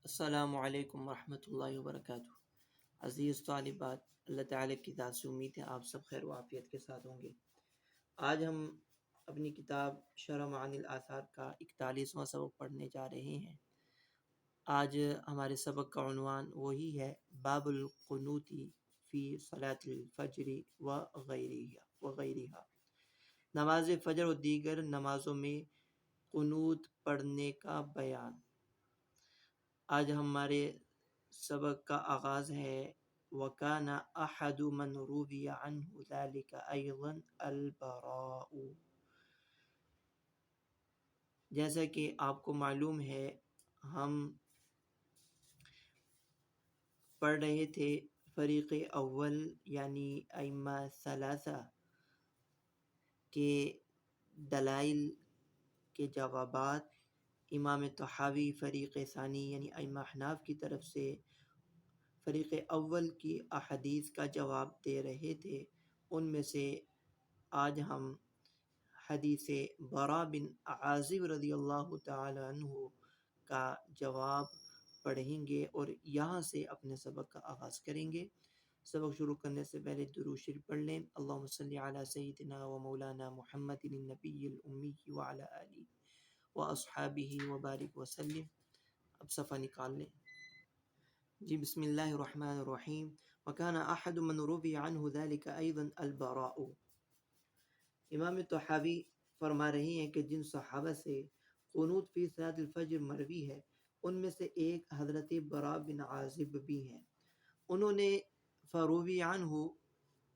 السلام علیکم ورحمۃ اللہ وبرکاتہ۔ عزیز طالبات، اللہ تعالیٰ کی ذات سے امید ہے آپ سب خیر و عافیت کے ساتھ ہوں گے۔ آج ہم اپنی کتاب شرح معانی الآثار کا 41واں سبق پڑھنے جا رہے ہیں۔ آج ہمارے سبق کا عنوان وہی ہے باب القنوت فی صلاۃ الفجر وغیرہا، نماز فجر و دیگر نمازوں میں قنوت پڑھنے کا بیان۔ آج ہمارے سبق کا آغاز ہے وَكَانَ أَحَدُ مَنْ رُوِيَ عَنْهُ ذَلِكَ أَيْضًا الْبَرَاءُ۔ جیسا کہ آپ کو معلوم ہے، ہم پڑھ رہے تھے فریق اول یعنی ائمہ ثلاثہ کے دلائل کے جوابات۔ امام طحاوی فریق ثانی یعنی ائمہ احناف کی طرف سے فریق اول کی احادیث کا جواب دے رہے تھے۔ ان میں سے آج ہم حدیث براء بن عازب رضی اللہ تعالی عنہ کا جواب پڑھیں گے اور یہاں سے اپنے سبق کا آغاز کریں گے۔ سبق شروع کرنے سے پہلے درود شریف پڑھ لیں۔ اللہم صلی علی سیدنا و مولانا محمد النبی الامی وعلی آلہ و اصحابہ وبارک وسلم۔ اب صفحہ نکال لیں۔ جی بسم اللہ الرحمن الرحیم۔ وَكَانَ أَحَدُ مَنْ رُوِيَ عَنْهُ ذَلِكَ أَيْضًا الْبَرَاءُ۔ امام طحاوی فرما رہے ہیں کہ جن صحابہ سے قنوت فی صلاۃ الفجر مروی ہے، ان میں سے ایک حضرت براء بن عازب بھی ہیں۔ انہوں نے فروی عنہ،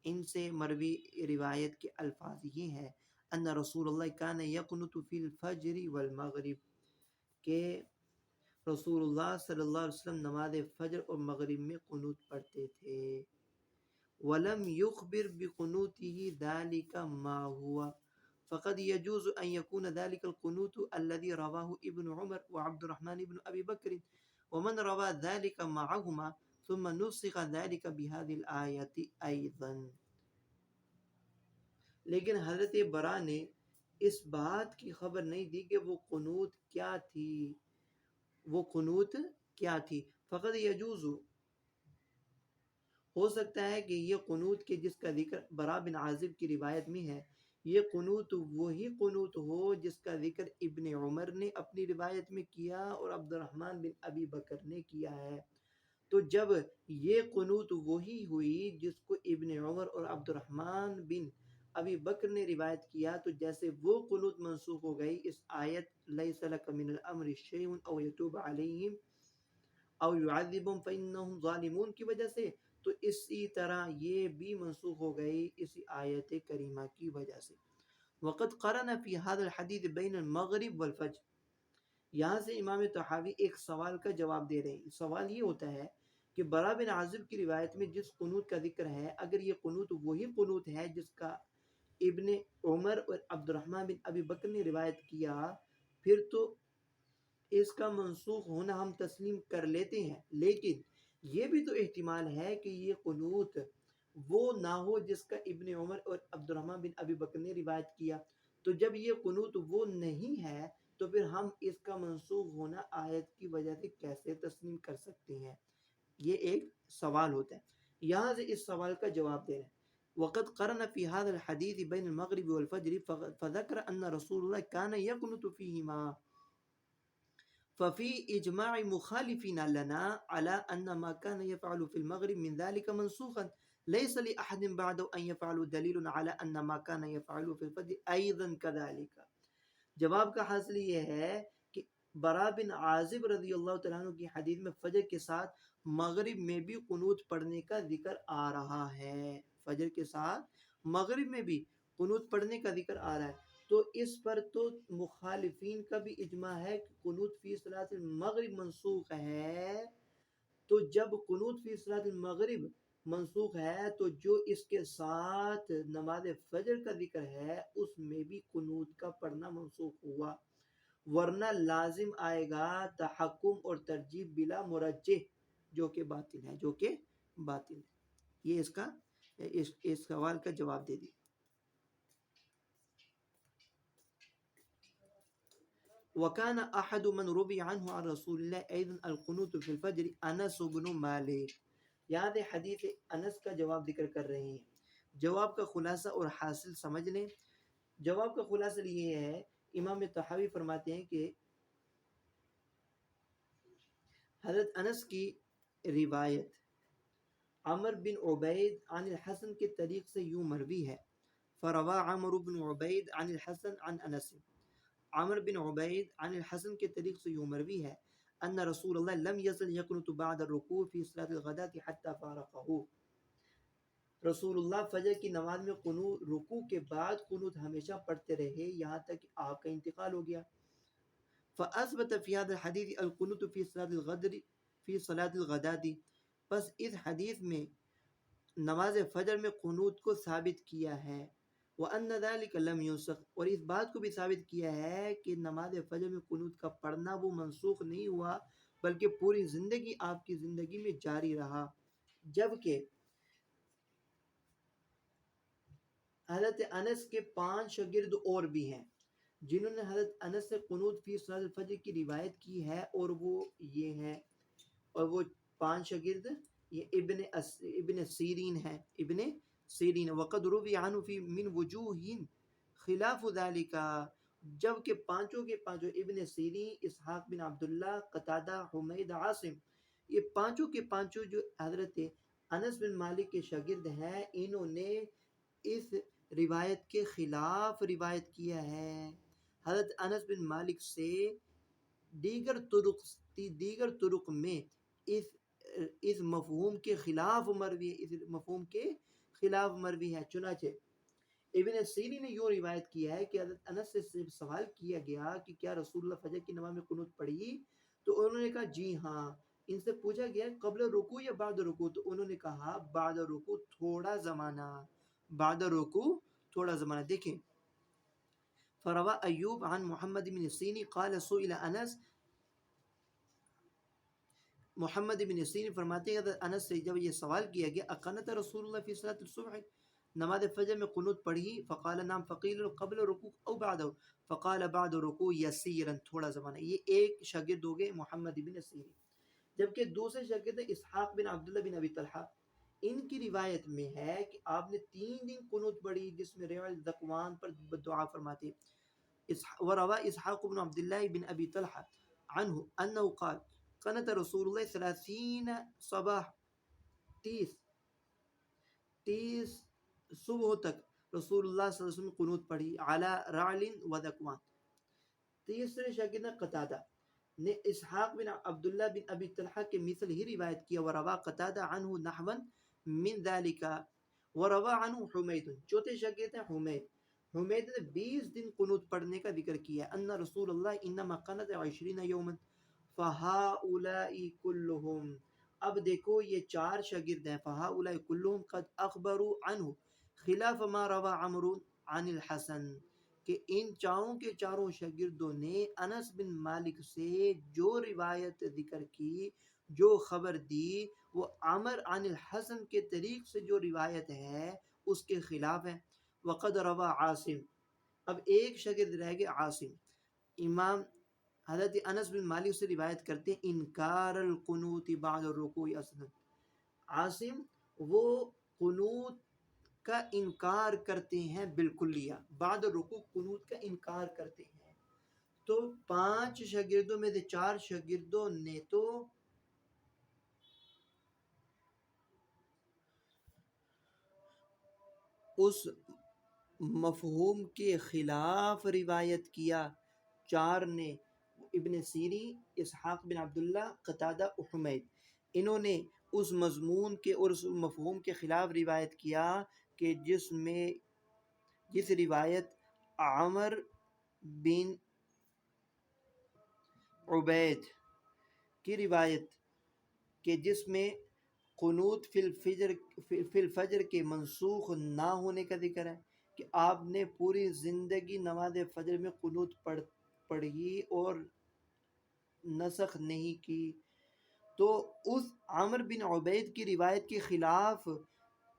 ان سے مروی روایت کے الفاظ یہ ہیں ان رسول اللہ کان یقنت فی الفجر والمغرب، کہ رسول اللہ صلی اللہ علیہ وسلم نماز فجر اور مغرب میں قنوت پڑھتے تھے۔ وَلَمْ يُخْبِرْ بِقُنُوتِهِ ذَلِكَ مَا هُوَ فقد يجوز أن يكون ذلك القنوت الذي رواه ابن عمر وعبد الرحمن بن أبي بكر ومن روى ذلك معهما ثم نسخ ذلك بهذه الآية أيضا۔ لیکن حضرت براء نے اس بات کی خبر نہیں دی کہ وہ قنوت کیا تھی، وہ قنوت کیا تھی۔ فقط یجوز، ہو سکتا ہے کہ یہ قنوت کے جس کا ذکر براء بن عازب کی روایت میں ہے، یہ قنوت وہی قنوت ہو جس کا ذکر ابن عمر نے اپنی روایت میں کیا اور عبد الرحمن بن ابی بکر نے کیا ہے۔ تو جب یہ قنوت وہی ہوئی جس کو ابن عمر اور عبد الرحمن بن ابی بکر نے روایت کیا، تو جیسے وہ قنوت منسوخ ہو گئی اس آیت لیس لک من الامر شیء او یتوب علیہم او یعذبہم فانہم ظالمون کی وجہ سے، تو اسی طرح یہ بھی منسوخ ہو گئی اسی آیت کریمہ کی وجہ سے۔ وقد قرن فی هذا الحدیث بین المغرب والفجر، یہاں سے امام طحاوی ایک سوال کا جواب دے رہے ہیں۔ سوال یہ ہوتا ہے کہ براء بن عازب کی روایت میں جس قنوت کا ذکر ہے، اگر یہ قنوت وہی قنوت ہے جس کا ابن عمر اور عبد الرحمن بن ابی بکر نے روایت کیا، پھر تو اس کا منسوخ ہونا ہم تسلیم کر لیتے ہیں، لیکن یہ بھی تو احتمال ہے کہ یہ قنوت وہ نہ ہو جس کا ابن عمر اور عبد الرحمن بن ابی بکر نے روایت کیا۔ تو جب یہ قنوت وہ نہیں ہے تو پھر ہم اس کا منسوخ ہونا آیت کی وجہ سے کیسے تسلیم کر سکتے ہیں؟ یہ ایک سوال ہوتا ہے، یہاں سے اس سوال کا جواب دے رہے ہیں۔ وقد قرن في هذا الحديث بين المغرب والفجر فذكر ان رسول الله كان يقنط فيهما ففي اجماع مخالفين لنا على ان ما كان يفعل في المغرب من ذلك منسوخا ليس لاحد بعده ان يفعل دليل على ان ما كان يفعل في الفجر ايضا كذلك۔ جواب کا حاصل یہ ہے کہ براء بن عازب رضی اللہ تعالیٰ عنہ کی حدیث میں فجر کے ساتھ مغرب میں بھی قنوت پڑھنے کا ذکر آ رہا ہے، فجر کے ساتھ مغرب میں بھی قنوت پڑھنے کا ذکر آ رہا ہے۔ تو اس پر تو مخالفین کا بھی اجماع ہے کہ قنوت فی صلاۃ المغرب منسوخ ہے۔ تو جب قنوت فی صلاۃ المغرب منسوخ ہے تو جو اس کے ساتھ نماز فجر کا ذکر ہے اس میں بھی قنوت کا پڑھنا منسوخ ہوا، ورنہ لازم آئے گا تحکم اور ترجیح بلا مرجح، جو کہ باطل ہے، جو کہ باطل ہے۔ یہ اس سوال کا جواب دے دی۔ وكان أحد من روي عنه عن رسول الله أيضا القنوت في الفجر أنس بن مالك. یاد ہے حدیث انس کا جواب ذکر کر رہے ہیں. جواب کا خلاصہ اور حاصل سمجھ لیں. جواب کا خلاصہ یہ ہے، امام طحاوی فرماتے ہیں کہ حضرت انس کی روایت عمر بن عبید عن الحسن کے طریق سے یوں مروی ہے، فروا عمر بن عبید عن الحسن عن انس. عمر بن عبید عن الحسن کے طریق سے یوں مروی ہے، ان رسول اللہ لم یزل یقنط بعد الرکوع فی صلاۃ الغداۃ حتی فارقہ. رسول اللہ فجر کی نماز میں قنوت، رکوع کے بعد قنوت ہمیشہ پڑھتے رہے یہاں تک کہ آپ کا انتقال ہو گیا. فاثبت فی هذا الحدیث القنوت فی صلاۃ الغدر فی صلاۃ الغداۃ. پس اس حدیث میں نماز فجر میں قنوت کو ثابت کیا ہے. وَأَنَّ ذَلِكَ لَمْ يُنسَخ، اور اس بات کو بھی ثابت کیا ہے کہ نماز فجر میں قنوت کا پڑھنا وہ منسوخ نہیں ہوا بلکہ پوری زندگی آپ کی زندگی میں جاری رہا. جبکہ حضرت انس کے 5 شاگرد اور بھی ہیں جنہوں نے حضرت انس سے قنوت فی صلاۃ الفجر کی روایت کی ہے، اور وہ یہ ہیں، اور وہ 5 شاگرد یہ ابن سیرین ہیں. ابن سیرین وقد روی عنہ فی من وجوہ خلاف ذالک، جبکہ پانچوں کے پانچوں ابن سیرین، اسحاق بن عبداللہ، قتادہ، حمید، عاصم، یہ پانچوں کے پانچوں جو حضرت انس بن مالک کے شاگرد ہیں، انہوں نے اس روایت کے خلاف روایت کیا ہے. حضرت انس بن مالک سے دیگر طرق میں اس مفہوم کے خلاف مروی ہے، اس مفہوم کے خلاف مروی ہے. چنانچہ ابن سیری نے یوں روایت کیا ہے کہ حضرت انس سے سوال کیا گیا کہ کیا رسول اللہ فجر کی نماز میں قنوت پڑھی؟ تو انہوں نے کہا جی ہاں. ان سے پوچھا گیا قبل رکوع یا بعد رکوع؟ تو انہوں نے کہا بعد رکوع تھوڑا زمانہ، بعد رکوع تھوڑا زمانہ. دیکھیں فروا ایوب عن محمد بن سیری قال سئل انس، محمد بن سیرین فرماتے ہیں حضرت انس سے جب یہ سوال کیا گیا اقنت رسول اللہ فی صلاۃ الصبح، نماز فجر میں قنوت پڑھی؟ فقال نعم. فقیل قبل رکوع او بعدہ؟ فقال بعد رکوع یسیرا، تھوڑا زمانہ. یہ ایک شاگرد ہو گئے محمد بن سیرین. جبکہ دوسرے شاگرد اسحاق بن عبداللہ بن ابی طلحہ، ان کی روایت میں ہے کہ آپ نے 3 دن قنوت پڑھی جس میں ریل ذکوان پر دعا فرماتے. وروا اسحاق بن عبداللہ بن ابی طلحہ عنہ انه قال قنت رسول اللہ 30 صباح، 30 صبح تک رسول اللہ صلی اللہ علیہ وسلم قنوت پڑھی علی رعل و ذکوان. تیسرے شاگرد قتادہ نے اسحاق بن عبداللہ بن ابی طلحہ کے مثل ہی روایت کیا. وروا قتادہ عنہ نحوا من ذلك وروا عنہ حمید. چوتھے شاگرد ہیں حمید. حمید نے 20 دن قنوت پڑھنے کا ذکر کیا. ان رسول اللہ انما قنت 20 یوما فہؤلاء کلہم. اب دیکھو یہ 4 شاگرد ہیں، فہؤلاء کلہم قد اخبروا عنہ خلاف ما روا عمر عن الحسن، کہ ان چاروں کے چاروں شاگردوں نے انس بن مالک سے جو روایت ذکر کی، جو خبر دی، وہ عمر عن الحسن کے طریق سے جو روایت ہے اس کے خلاف ہے. وقد روا عاصم. اب ایک شاگرد رہ گئے عاصم. امام حضرت انس بن مالک سے روایت کرتے ہیں انکار القنوت بعد الرکوع اصلا. عاصم وہ قنوت کا انکار کرتے ہیں بالکلیہ، بعد رکوع قنوت کا انکار کرتے ہیں. تو 5 شاگردوں میں سے 4 شاگردوں نے تو اس مفہوم کے خلاف روایت کیا. 4 نے ابن سیری، اسحاق بن عبداللہ، قتادہ، حمید، انہوں نے اس مضمون کے اور اس مفہوم کے خلاف روایت کیا کہ جس روایت عمر بن عبید کی روایت کہ جس میں قنوت فی الفجر کے منسوخ نہ ہونے کا ذکر ہے، کہ آپ نے پوری زندگی نماز فجر میں قنوت پڑھی اور نسخ نہیں کی. تو اس عمر بن عبید کی روایت کے خلاف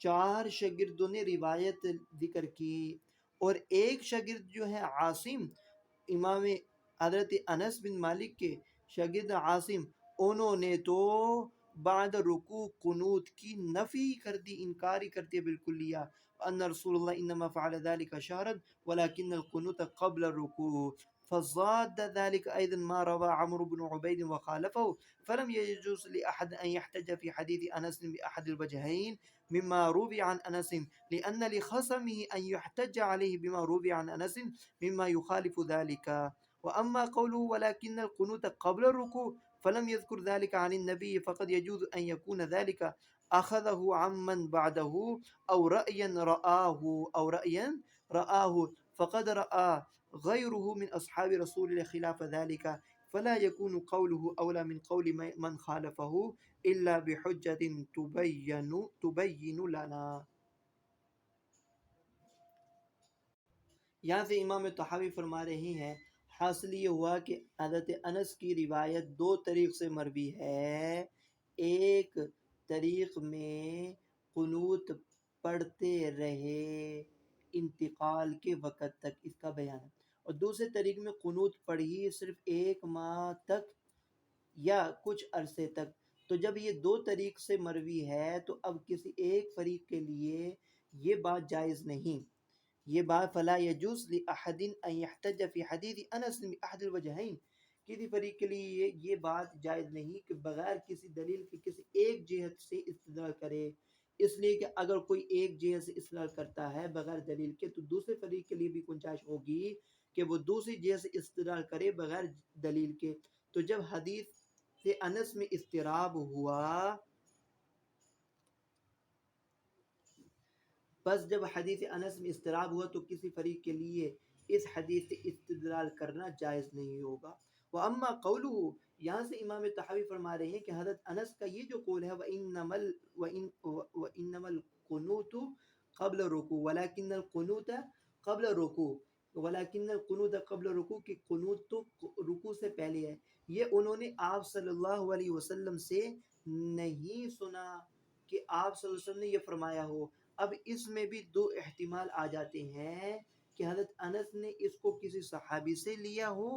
4 شاگردوں نے روایت ذکر کی، اور ایک شاگرد جو ہے عاصم، امام حضرت انس بن مالک کے شاگرد عاصم، انہوں نے تو بعد رکوع قنوت کی نفی کر دی، انکار ہی کر دیا بالکل لیا، ان رسول اللہ انما فعل ذلك شهرا ولكن القنوت قبل الركوع، فزاد ذلك أيضا ما روى عمرو بن عبيد وخالفه، فلم يجوز لأحد أن يحتج في حديث أنس بأحد الوجهين مما روي عن أنس، لأن لخصمه أن يحتج عليه بما روي عن أنس مما يخالف ذلك. وأما قوله ولكن القنوت قبل الركوع فلم يذكر ذلك عن النبي، فقد يجوز أن يكون ذلك أخذه عمن بعده أو رأيا رآه فقد رأى غيره من أصحاب رسول الله خلاف ذلك، فلا يكون قوله أولى من قول من خالفه إلا بحجة تبين لنا. یہاں سے امام طحاوی فرما رہے ہیں حاصل یہ ہوا کہ حضرت انس کی روایت دو طریق سے مروی ہے، ایک طریق میں قنوت پڑھتے رہے انتقال کے وقت تک، اس کا بیان ہے، اور دوسرے طریق میں قنوت پڑھی صرف 1 ماہ تک یا کچھ عرصے تک. تو جب یہ دو طریق سے مروی ہے تو اب کسی ایک فریق کے لیے یہ بات جائز نہیں، یہ بات فلا یجوز لأحد ان یحتج فی حدیث انس بأحد الوجہین، کسی فریق کے لیے یہ بات جائز نہیں کہ بغیر کسی دلیل کے کسی ایک جہت سے استدلال کرے، اس لیے کہ اگر کوئی ایک جہت سے استدلال کرتا ہے بغیر دلیل کے تو دوسرے فریق کے لیے بھی گنجائش ہوگی کہ وہ دوسری جہت سے استدلال کرے بغیر دلیل کے. تو جب حدیث سے انس میں اضطراب ہوا، بس جب حدیث انس میں اضطراب ہوا تو کسی فریق کے لیے اس حدیث سے استدلال کرنا جائز نہیں ہوگا. واما قولہ، یہاں سے امام طحاوی فرما رہے ہیں کہ حضرت انس کا یہ جو قول ہے وَإِنَّمَا الْقُنُوتُ قبل رکوع ولیکن القنوت قبل رکوع، ولیکن القنوت قبل رکوع، کہ قنوت تو رکوع سے پہلے ہے، یہ انہوں نے آپ صلی اللہ علیہ وسلم سے نہیں سنا کہ آپ صلی اللہ علیہ وسلم نے یہ فرمایا ہو. اب اس میں بھی دو احتمال آ جاتے ہیں کہ حضرت انس نے اس کو کسی صحابی سے لیا ہو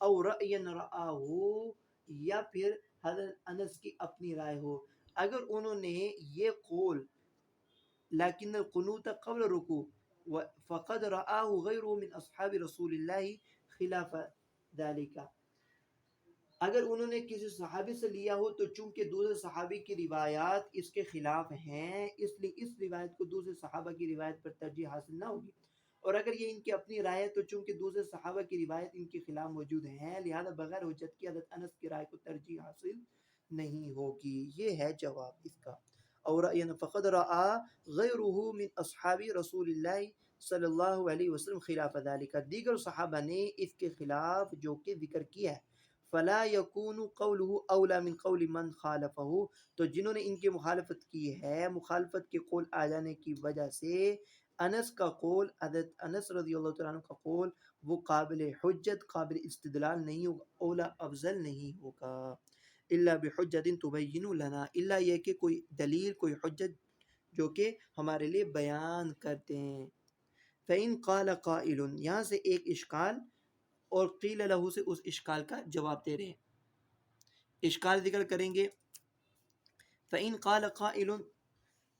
اور رأین رآ ہو، یا پھر حضرت انس کی اپنی رائے ہو. اگر انہوں نے یہ قول لیکن القنوت قبل رکوع فقد رآہ غیرہ من اصحاب رسول اللہ خلاف ذالک، اگر انہوں نے کسی صحابی سے لیا ہو تو چونکہ دوسرے صحابی کی روایات اس کے خلاف ہیں، اس لیے اس روایت کو دوسرے صحابہ کی روایت پر ترجیح حاصل نہ ہوگی، اور اگر یہ ان کی اپنی رائے ہے تو چونکہ دوسرے صحابہ کی روایت ان کے خلاف موجود ہیں، لہذا بغیر حجت کی حضرت انس کی رائے کو ترجیح حاصل نہیں ہوگی. یہ ہے جواب اس کا. اور فقد رآ غیرہ من اصحاب رسول اللہ صلی اللہ علیہ وسلم خلاف ذالک، دیگر صحابہ نے اس کے خلاف جو کہ ذکر کیا ہے، فلا یکون قوله اولا من قول من خالفہ، تو جنہوں نے ان کی مخالفت کی ہے، مخالفت کے قول آ جانے کی وجہ سے انس کا قول، حضرت انس رضی اللہ تعالیٰ عنہ کا قول، وہ قابل حجت، قابل استدلال نہیں ہوگا، اولا افضل نہیں ہوگا. الا بحجت تبین لنا، الا یہ کہ کوئی دلیل، کوئی حجت جو کہ ہمارے لیے بیان کرتے ہیں. فإن قال قائل، یہاں سے ایک اشکال اور قیل لہو سے اس اشکال کا جواب دے رہے ہیں. اشکال ذکر کریں گے. فإن قال قائل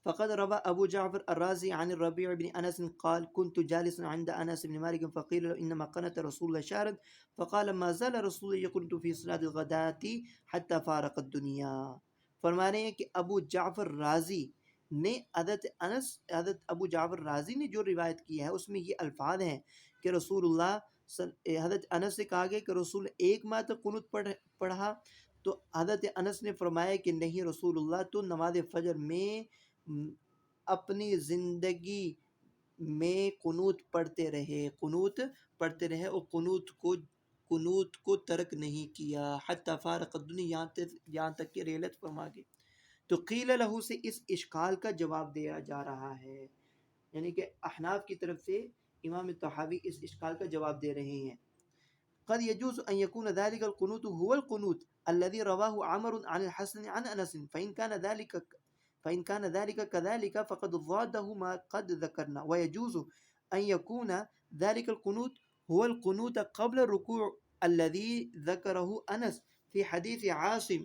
فقد روى أبو جعفر الرازي عن الربيع بن أنس قال كنت جالسا عند أنس بن مالك فقيل له إنما قنت رسول الله شهرا فقال ما زال رسول الله يقنت في صلاة الغداة حتى فارق الدنيا. فرما رہے ہیں کہ ابو جعفر رازی نے حضرت ابو جعفر رازی نے جو روایت کی ہے اس میں یہ الفاظ ہیں کہ رسول اللہ، حضرت انس سے کہا گیا کہ رسول 1 ماہ تک قنوت پڑھا، تو حضرت انس نے فرمایا کہ نہیں، رسول اللہ تو نماز فجر میں اپنی زندگی میں قنوت پڑھتے رہے اور قنوت کو ترک نہیں کیا، حتی فارق الدنیا، یہاں تک کہ رحلت فرما گئے. تو قیل لہو سے اس اشکال کا جواب دیا جا رہا ہے، یعنی کہ احناف کی طرف سے امام طحاوی اس اشکال کا جواب دے رہے ہیں. قد يجوز أن يكون ذلك القنوت هو القنوت الذي رواه عمر عن الحسن عن أنس، فإن كان ذلك كذلك فقد ضاده ما قد ذكرنا، ويجوز أن يكون ذلك القنوت هو القنوت قبل الركوع الذي ذكره أنس في حديث عاصم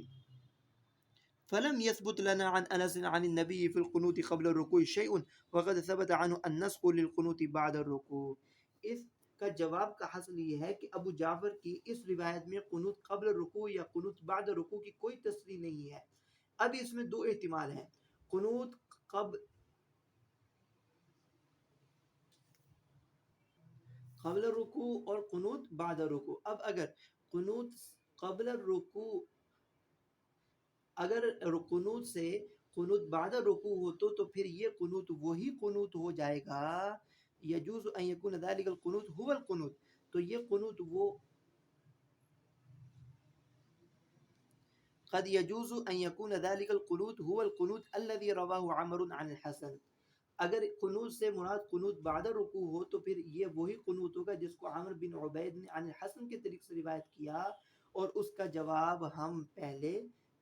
فلم يثبت لنا عن أنس عن النبي في القنوت قبل الركوع شيء وقد ثبت عنه النسخ للقنوت بعد الركوع. اس کا جواب کا حاصل یہ ہے کہ ابو جعفر کی اس روایت میں قنوت قبل الرکوع یا قنوت بعد الرکوع کی کوئی تصریح نہیں ہے. اب اس میں دو احتمال ہیں، قنوت قبل الرکوع اور قنوت بعد الرکوع. اب اگر قنوت قبل الرکوع، اگر قنوت سے قنوت بعد الرکوع ہو تو پھر یہ قنوت وہی قنوت ہو جائے گا. یجوز ان یکون ذلک القنوت هو القنوت، تو یہ قنوت وہ قد يجوز ان يكون ذلك القنوت هو القنوت الذي رواه عمرو عن الحسن. اگر قنوت سے مراد قنوت بعد الرکوع ہو تو پھر یہ وہی قنوت ہوگا جس کو عمرو بن عبید نے عن الحسن کے طریق سے روایت کیا، اور اس کا جواب ہم پہلے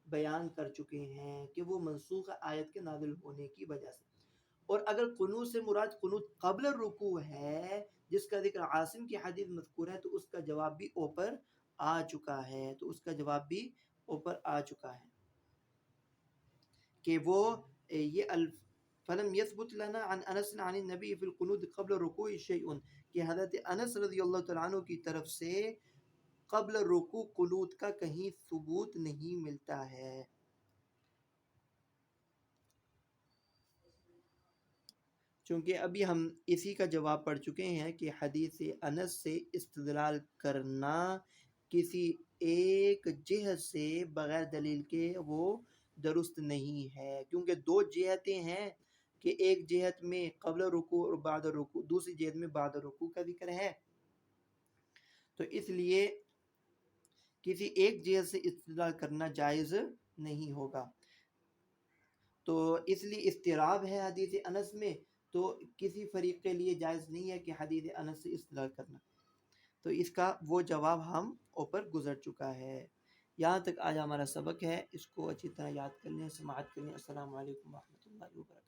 بیان کر چکے ہیں کہ وہ منسوخ آیت کے نازل ہونے کی وجہ سے. اور اگر قنوت سے مراد قنوت قبل الرکوع ہے جس کا ذکر عاصم کی حدیث مذکور ہے، تو اس کا جواب بھی اوپر آ چکا ہے، کہ وہ یہ فلم یثبت لنا عن انس عن النبی فی القنوت قبل الرکوع شیء، کہ حضرت انس رضی اللہ تعالیٰ عنہ کی طرف سے قبل رکوع قنوت کا کہیں ثبوت نہیں ملتا ہے. چونکہ ابھی ہم اسی کا جواب پڑھ چکے ہیں کہ حدیث انس سے استدلال کرنا کسی ایک جہت سے بغیر دلیل کے وہ درست نہیں ہے، کیونکہ دو جہتیں ہیں کہ ایک جہت میں قبل رکوع اور بعد رکوع، دوسری جہت میں بعد رکوع کا ذکر ہے. تو اس لیے کسی ایک جہت سے استدلال کرنا جائز نہیں ہوگا. تو اس لیے اضطراب ہے حدیث انس میں، تو کسی فریق کے لیے جائز نہیں ہے کہ حدیث انس سے استدلال کرنا. تو اس کا وہ جواب ہم اوپر گزر چکا ہے. یہاں تک آج ہمارا سبق ہے، اس کو اچھی طرح یاد کر لیں، سماعت کر لیں. السلام علیکم ورحمۃ اللہ وبرکاتہ.